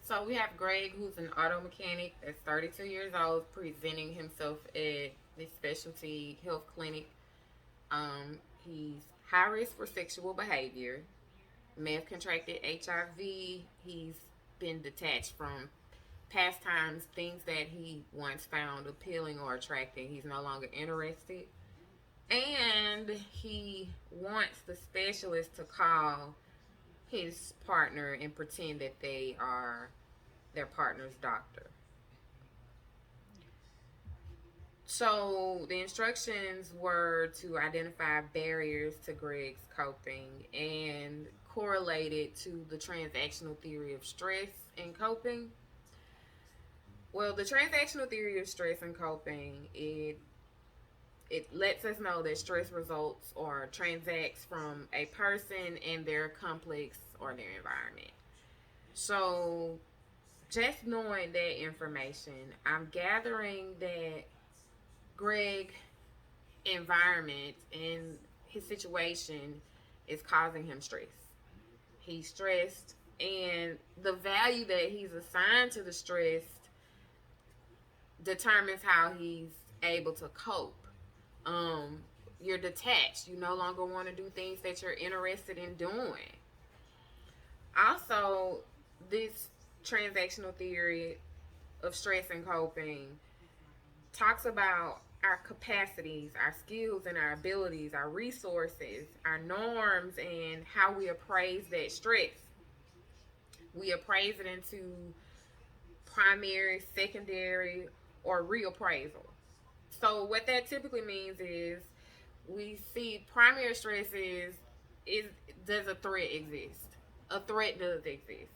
So we have Greg, who's an auto mechanic that's 32 years old, presenting himself at this specialty health clinic. He's high risk for sexual behavior, may have contracted HIV. He's been detached from pastimes, things that he once found appealing or attractive. He's no longer interested. And he wants the specialist to call his partner and pretend that they are their partner's doctor. So the instructions were to identify barriers to Greg's coping and correlate it to the transactional theory of stress and coping. Well, the transactional theory of stress and coping, it lets us know that stress results or transacts from a person and their complex or their environment. So just knowing that information, I'm gathering that Greg environment and his situation is causing him stress. He's stressed, and the value that he's assigned to the stress determines how he's able to cope. Um, you're detached. You no longer want to do things that you're interested in doing. Also, this transactional theory of stress and coping talks about our capacities, our skills, and our abilities, our resources, our norms, and how we appraise that stress. We appraise it into primary, secondary, or reappraisal. So what that typically means is we see primary stress is does a threat exist? A threat does exist.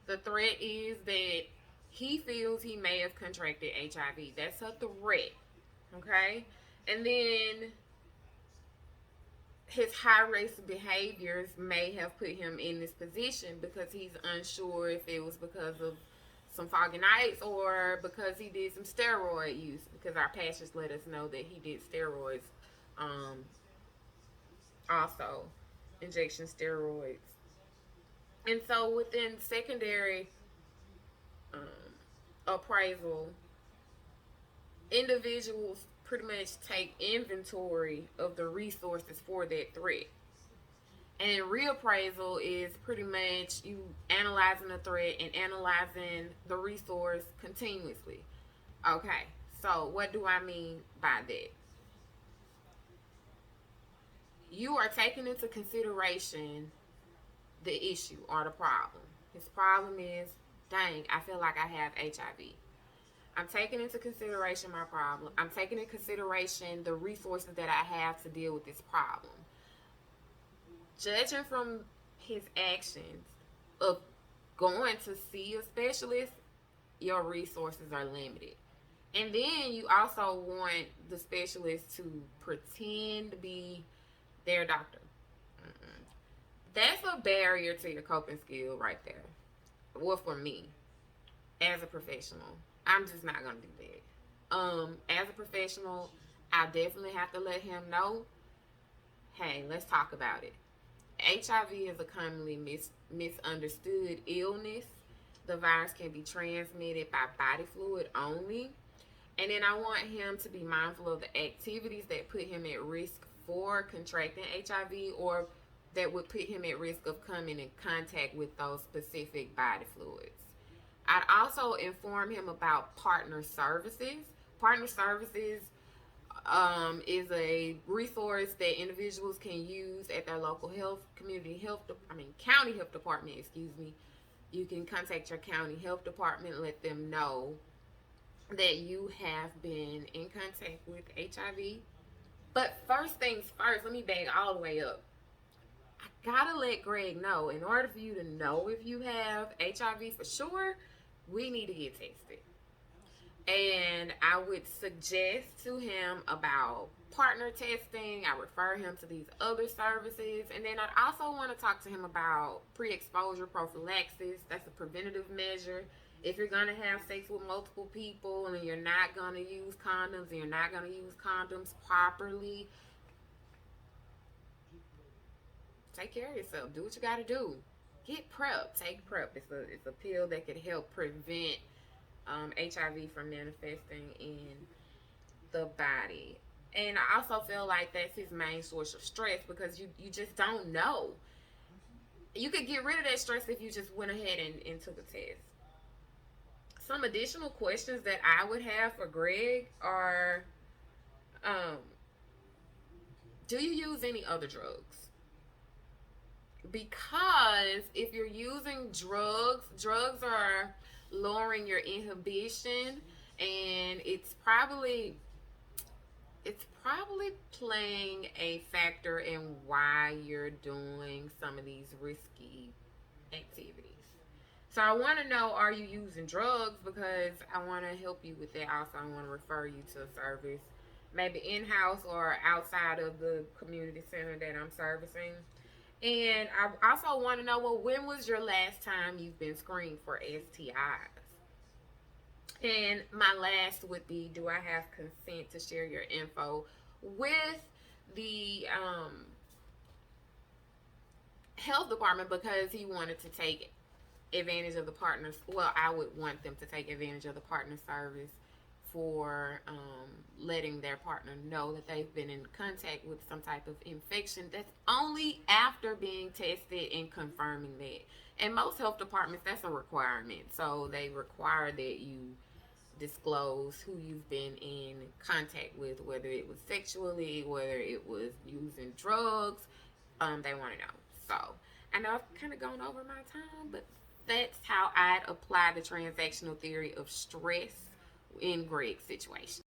The threat is that he feels he may have contracted HIV. That's a threat. Okay? And then his high risk behaviors may have put him in this position because he's unsure if it was because of some foggy nights or because he did some steroid use, because our pastors let us know that he did steroids, um, also injection steroids. And so within secondary um, appraisal, individuals pretty much take inventory of the resources for that threat. And reappraisal is pretty much you analyzing the threat and analyzing the resource continuously. Okay, so what do I mean by that? You are taking into consideration the issue or the problem. His problem is, dang, I feel like I have HIV. I'm taking into consideration my problem. I'm taking into consideration the resources that I have to deal with this problem. Judging from his actions of going to see a specialist, your resources are limited. And then you also want the specialist to pretend to be their doctor. Mm-mm. That's a barrier to your coping skill right there. Well, for me, as a professional, I'm just not gonna do that. As a professional, I definitely have to let him know, hey, let's talk about it. HIV is a commonly misunderstood illness. The virus can be transmitted by body fluid only. And then I want him to be mindful of the activities that put him at risk for contracting HIV or that would put him at risk of coming in contact with those specific body fluids. I'd also inform him about partner services. Partner services is a resource that individuals can use at their local health, county health department, excuse me. You can contact your county health department, let them know that you have been in contact with HIV. But first things first, let me back all the way up. I gotta let Greg know, in order for you to know if you have HIV for sure, we need to get tested. And I would suggest to him about partner testing. I refer him to these other services. And then I'd also want to talk to him about pre exposure prophylaxis. That's a preventative measure. If you're going to have sex with multiple people and you're not going to use condoms and you're not going to use condoms properly, take care of yourself. Do what you got to do. get PrEP. Take PrEP. It's a pill that could help prevent HIV from manifesting in the body. And I also feel like that's his main source of stress because you just don't know. You could get rid of that stress if you just went ahead and took a test. Some additional questions that I would have for Greg are, um, do you use any other drugs? Because if you're using drugs are lowering your inhibition, and it's probably playing a factor in why you're doing some of these risky activities. So I want to know, are you using drugs? Because I want to help you with that. Also, I want to refer you to a service, maybe in-house or outside of the community center that I'm servicing. And I also want to know, well, when was your last time you've been screened for STIs? And my last would be, do I have consent to share your info with the health department, because he wanted to take advantage of the partners. Well, I would want them to take advantage of the partner service for letting their partner know that they've been in contact with some type of infection. That's only after being tested and confirming that. And most health departments, that's a requirement. So they require that you disclose who you've been in contact with, whether it was sexually, whether it was using drugs. They want to know. So I know I've kind of gone over my time, but that's how I'd apply the transactional theory of stress in Greg's situation.